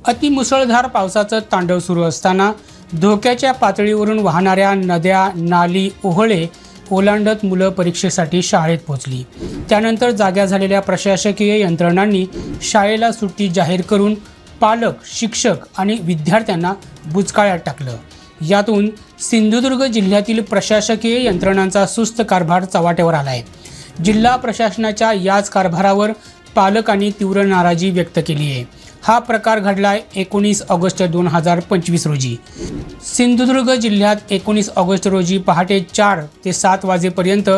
अतिमुसळधार पावसाचं तांडव सुरू असताना धोक्याच्या पातळीवरून वाहणाऱ्या नद्या, नाली, ओहळे ओलांडत मुलं परीक्षेसाठी शाळेत पोहोचली। त्यानंतर जाग्या झालेल्या प्रशासकीय यंत्रणांनी शाळेला सुट्टी जाहीर करून पालक, शिक्षक आणि विद्यार्थ्यांना बुचकाळ्यात टाकलं। यातून सिंधुदुर्ग जिल्ह्यातील प्रशासकीय यंत्रणांचा सुस्त कारभार चव्हाट्यावर आलाय। जिल्हा प्रशासनाच्या याच कारभारावर पालकांनी तीव्र नाराजी व्यक्त केली आहे। हा प्रकार घडलाय 19 ऑगस्ट 2025 रोजी। सिंधुदुर्ग जिल्ह्यात 19 ऑगस्ट रोजी पहाटे 4 ते 7 वाजेपर्यंत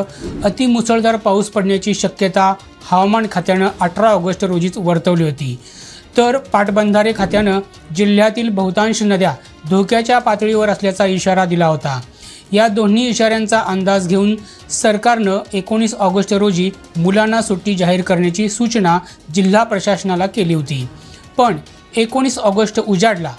अतिमुसळधार पाऊस पडण्याची शक्यता हवामान खात्यानं 18 ऑगस्ट रोजीच वर्तवली होती। तर पाटबंधारे खात्यानं जिल्ह्यातील बहुतांश नद्या धोक्याच्या पातळीवर असल्याचा इशारा दिला होता। या दोन्ही इशाऱ्यांचा अंदाज घेऊन सरकारनं 19 ऑगस्ट रोजी मुलांना सुट्टी जाहीर करण्याची सूचना जिल्हा प्रशासनाला केली होती। पण 19 ऑगस्ट उजाडला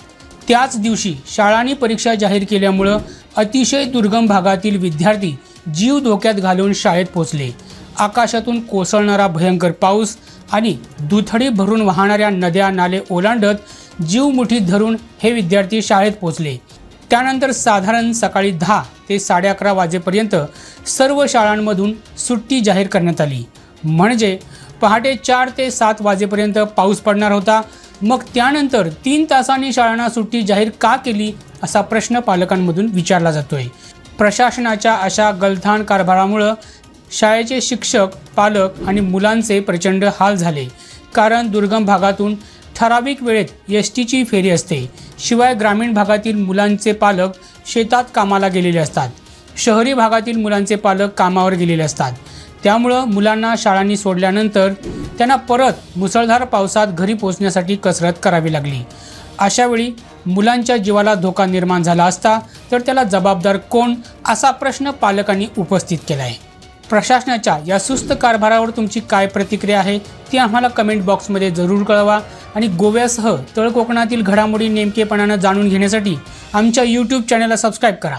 त्याच दिवशी शाळांनी परीक्षा जाहीर केल्यामुळं अतिशय दुर्गम भागातील विद्यार्थी जीव धोक्यात घालून शाळेत पोहोचले। आकाशातून कोसळणारा भयंकर पाऊस आणि दुथडी भरून वाहणाऱ्या नद्या, नाले ओलांडत जीव मुठीत धरून हे विद्यार्थी शाळेत पोहोचले। त्यानंतर साधारण सकाळी 10 ते 11:30 वाजेपर्यंत सर्व शाळांमधून सुट्टी जाहीर करण्यात आली। म्हणजे पहाटे 4 ते 7 वाजेपर्यंत पाऊस पडणार होता। मग त्यानंतर 3 तासांनी शाळांना सुट्टी जाहीर का केली असा प्रश्न पालकांमधून विचारला जातोय। प्रशासनाच्या अशा गलथान कारभारामुळे शाळेचे शिक्षक, पालक आणि मुलांचे प्रचंड हाल झाले। कारण दुर्गम भागातून ठराविक वेळेत एसटीची फेरी असते। शिवाय ग्रामीण भागातील मुलांचे पालक शेतात कामाला गेलेले असतात। शहरी भागातील मुलांचे पालक कामावर गेलेले असतात। त्यामुळे मुलांना शाळांनी सोडल्यानंतर त्यांना परत मुसळधार पावसात घरी पोहोचण्यासाठी कसरत करावी लागली। अशावेळी मुलांच्या जीवाला धोका निर्माण झाला असता तर त्याला जबाबदार कोण असा प्रश्न पालकांनी उपस्थित केला आहे। प्रशासनाच्या या सुस्त कारभारावर तुमची काय प्रतिक्रिया आहे ती आम्हाला कमेंट बॉक्समध्ये जरूर कळवा आणि गोव्यासह तळ कोकणातील घडामोडी नेमकेपणाने जाणून घेण्यासाठी आमच्या YouTube चॅनलला सबस्क्राईब करा।